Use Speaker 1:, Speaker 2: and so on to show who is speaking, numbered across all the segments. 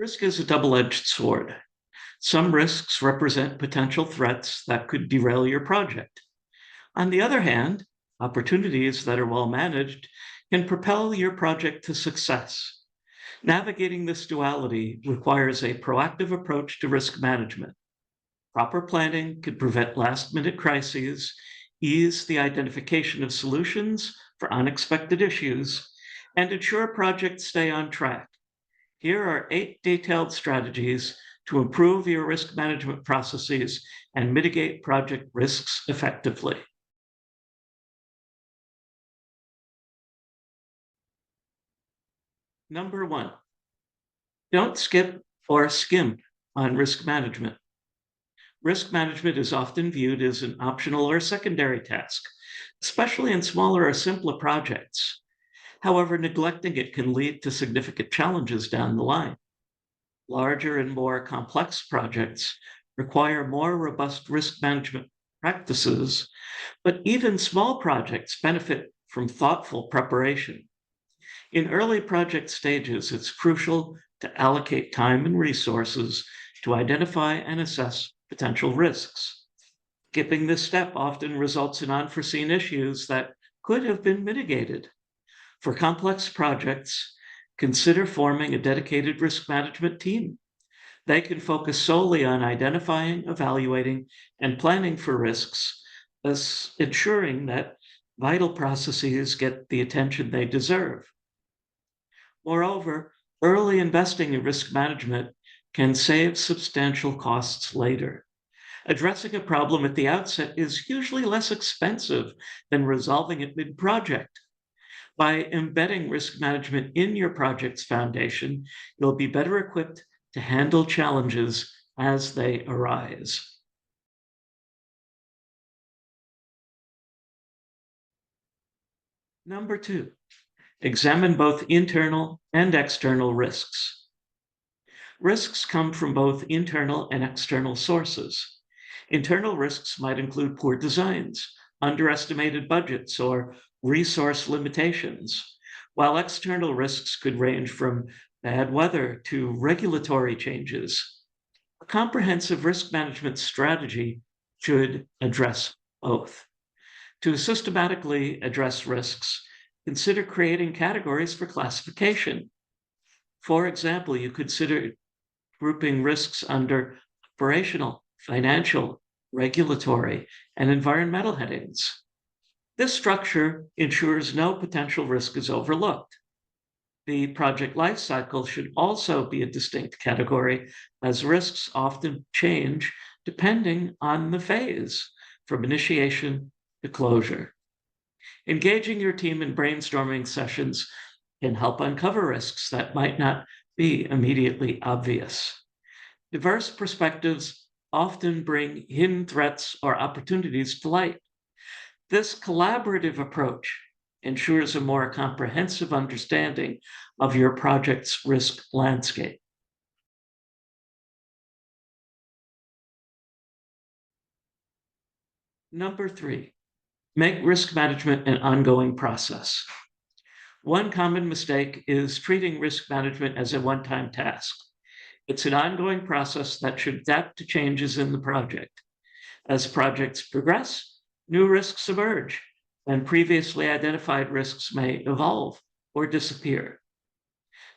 Speaker 1: Risk is a double-edged sword. Some risks represent potential threats that could derail your project. On the other hand, opportunities that are well managed can propel your project to success. Navigating this duality requires a proactive approach to risk management. Proper planning could prevent last-minute crises, ease the identification of solutions for unexpected issues, and ensure projects stay on track. Here are 8 detailed strategies to improve your risk management processes and mitigate project risks effectively. Number 1, don't skip or skimp on risk management. Risk management is often viewed as an optional or secondary task, especially in smaller or simpler projects. However, neglecting it can lead to significant challenges down the line. Larger and more complex projects require more robust risk management practices, but even small projects benefit from thoughtful preparation. In early project stages, it's crucial to allocate time and resources to identify and assess potential risks. Skipping this step often results in unforeseen issues that could have been mitigated. For complex projects, consider forming a dedicated risk management team. They can focus solely on identifying, evaluating, and planning for risks, thus ensuring that vital processes get the attention they deserve. Moreover, early investing in risk management can save substantial costs later. Addressing a problem at the outset is usually less expensive than resolving it mid-project. By embedding risk management in your project's foundation, you'll be better equipped to handle challenges as they arise. Number 2, examine both internal and external risks. Risks come from both internal and external sources. Internal risks might include poor designs, underestimated budgets, or resource limitations, while external risks could range from bad weather to regulatory changes. A comprehensive risk management strategy should address both. To systematically address risks, consider creating categories for classification. For example, you consider grouping risks under operational, financial, regulatory, and environmental headings. This structure ensures no potential risk is overlooked. The project lifecycle should also be a distinct category, as risks often change depending on the phase, from initiation to closure. Engaging your team in brainstorming sessions can help uncover risks that might not be immediately obvious. Diverse perspectives often bring hidden threats or opportunities to light. This collaborative approach ensures a more comprehensive understanding of your project's risk landscape. Number 3, make risk management an ongoing process. One common mistake is treating risk management as a one-time task. It's an ongoing process that should adapt to changes in the project. As projects progress, new risks emerge, and previously identified risks may evolve or disappear.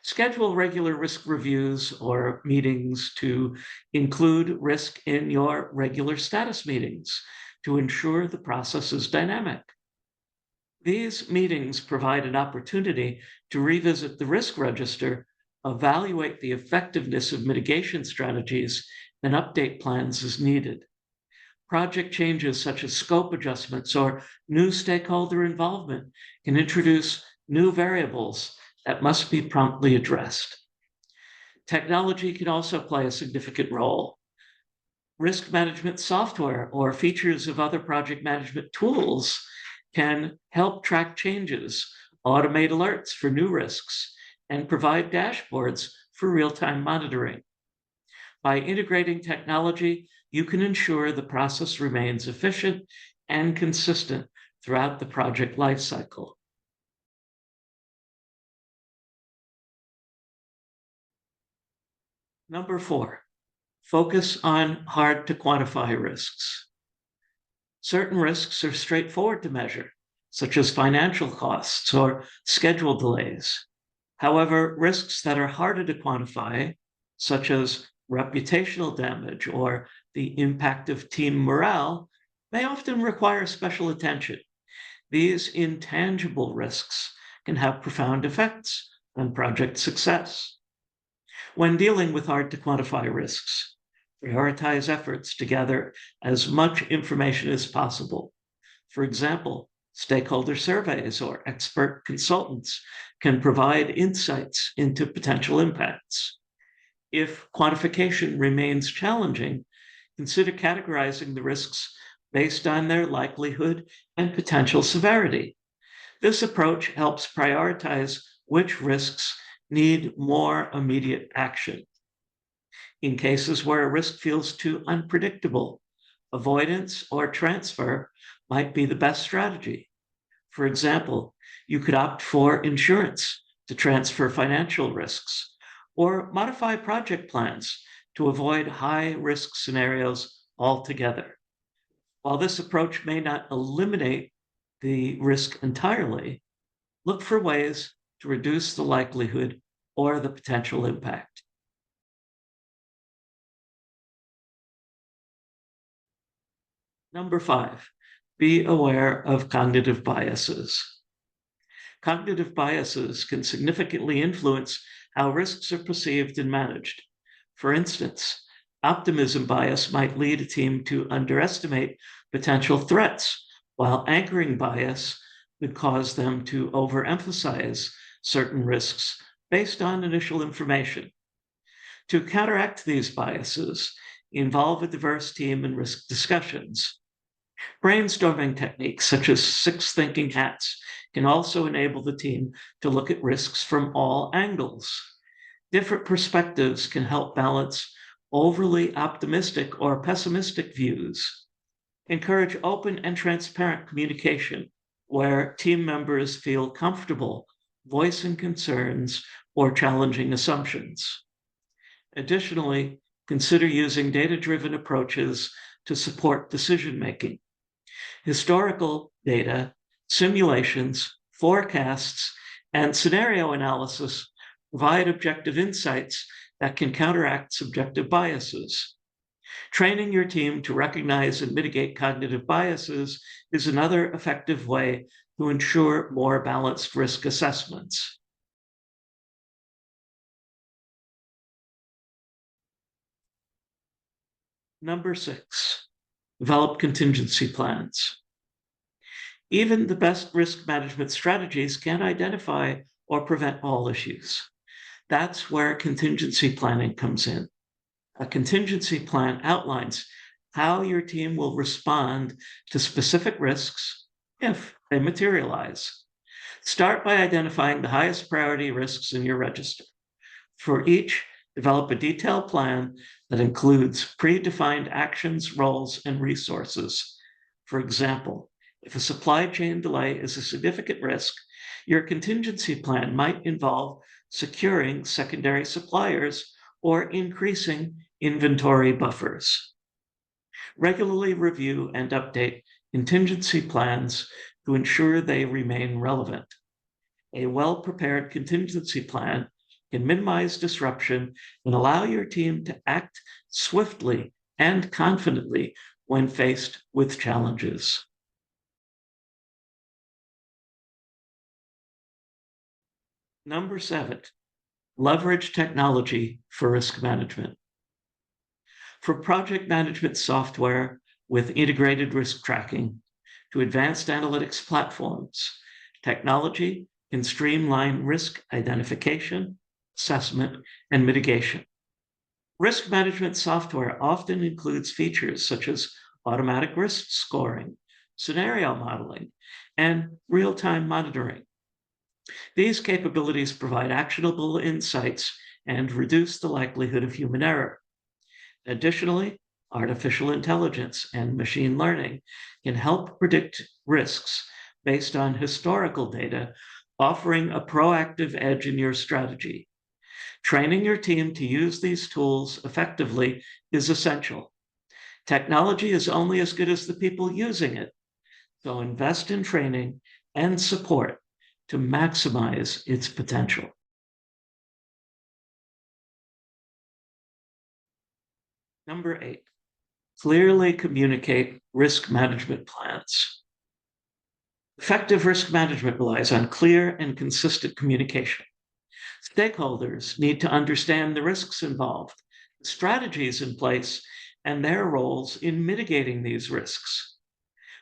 Speaker 1: Schedule regular risk reviews or meetings to include risk in your regular status meetings to ensure the process is dynamic. These meetings provide an opportunity to revisit the risk register, evaluate the effectiveness of mitigation strategies, and update plans as needed. Project changes such as scope adjustments or new stakeholder involvement can introduce new variables that must be promptly addressed. Technology can also play a significant role. Risk management software or features of other project management tools can help track changes, automate alerts for new risks, and provide dashboards for real-time monitoring. By integrating technology, you can ensure the process remains efficient and consistent throughout the project lifecycle. Number 4, focus on hard to quantify risks. Certain risks are straightforward to measure, such as financial costs or schedule delays. However, risks that are harder to quantify, such as reputational damage or the impact of team morale, may often require special attention. These intangible risks can have profound effects on project success. When dealing with hard to quantify risks, prioritize efforts to gather as much information as possible. For example, stakeholder surveys or expert consultants can provide insights into potential impacts. If quantification remains challenging, consider categorizing the risks based on their likelihood and potential severity. This approach helps prioritize which risks need more immediate action. In cases where a risk feels too unpredictable, avoidance or transfer might be the best strategy. For example, you could opt for insurance to transfer financial risks, or modify project plans to avoid high risk scenarios altogether. While this approach may not eliminate the risk entirely, look for ways to reduce the likelihood or the potential impact. Number 5, be aware of cognitive biases. Cognitive biases can significantly influence how risks are perceived and managed. For instance, optimism bias might lead a team to underestimate potential threats, while anchoring bias could cause them to overemphasize certain risks based on initial information. To counteract these biases, involve a diverse team in risk discussions. Brainstorming techniques such as six thinking hats can also enable the team to look at risks from all angles. Different perspectives can help balance overly optimistic or pessimistic views. Encourage open and transparent communication where team members feel comfortable voicing concerns or challenging assumptions. Additionally, consider using data-driven approaches to support decision making. Historical data, simulations, forecasts, and scenario analysis provide objective insights that can counteract subjective biases. Training your team to recognize and mitigate cognitive biases is another effective way to ensure more balanced risk assessments. Number 6, develop contingency plans. Even the best risk management strategies can't identify or prevent all issues. That's where contingency planning comes in. A contingency plan outlines how your team will respond to specific risks if they materialize. Start by identifying the highest priority risks in your register. For each, develop a detailed plan that includes predefined actions, roles, and resources. For example, if a supply chain delay is a significant risk, your contingency plan might involve securing secondary suppliers or increasing inventory buffers. Regularly review and update contingency plans to ensure they remain relevant. A well-prepared contingency plan can minimize disruption and allow your team to act swiftly and confidently when faced with challenges. Number 7, leverage technology for risk management. For project management software with integrated risk tracking to advanced analytics platforms, technology can streamline risk identification, assessment, and mitigation. Risk management software often includes features such as automatic risk scoring, scenario modeling, and real-time monitoring. These capabilities provide actionable insights and reduce the likelihood of human error. Additionally, artificial intelligence and machine learning can help predict risks based on historical data, offering a proactive edge in your strategy. Training your team to use these tools effectively is essential. Technology is only as good as the people using it, so invest in training and support to maximize its potential. Number 8, clearly communicate risk management plans. Effective risk management relies on clear and consistent communication. Stakeholders need to understand the risks involved, strategies in place, and their roles in mitigating these risks.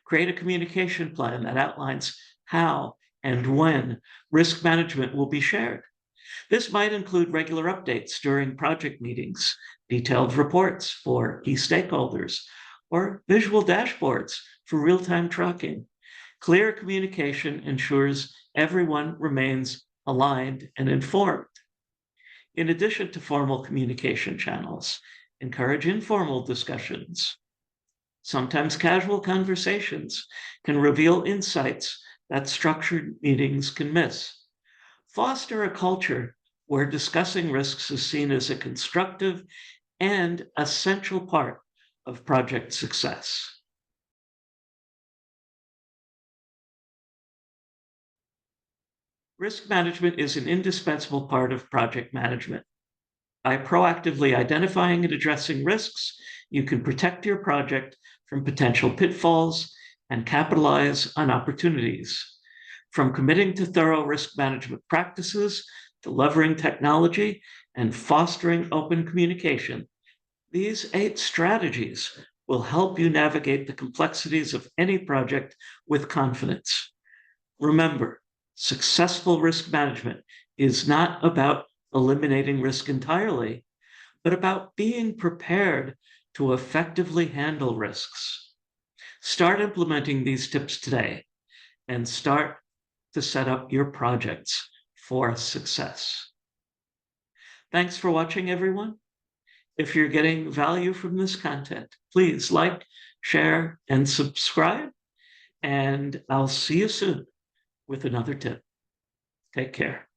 Speaker 1: Create a communication plan that outlines how and when risk management will be shared. This might include regular updates during project meetings, detailed reports for key stakeholders, or visual dashboards for real-time tracking. Clear communication ensures everyone remains aligned and informed. In addition to formal communication channels, encourage informal discussions. Sometimes casual conversations can reveal insights that structured meetings can miss. Foster a culture where discussing risks is seen as a constructive and essential part of project success. Risk management is an indispensable part of project management. By proactively identifying and addressing risks, you can protect your project from potential pitfalls and capitalize on opportunities. From committing to thorough risk management practices to leveraging technology and fostering open communication, these 8 strategies will help you navigate the complexities of any project with confidence. Remember, successful risk management is not about eliminating risk entirely, but about being prepared to effectively handle risks. Start implementing these tips today and start to set up your projects for success. Thanks for watching, everyone. If you're getting value from this content, please like, share, and subscribe. And I'll see you soon with another tip. Take care.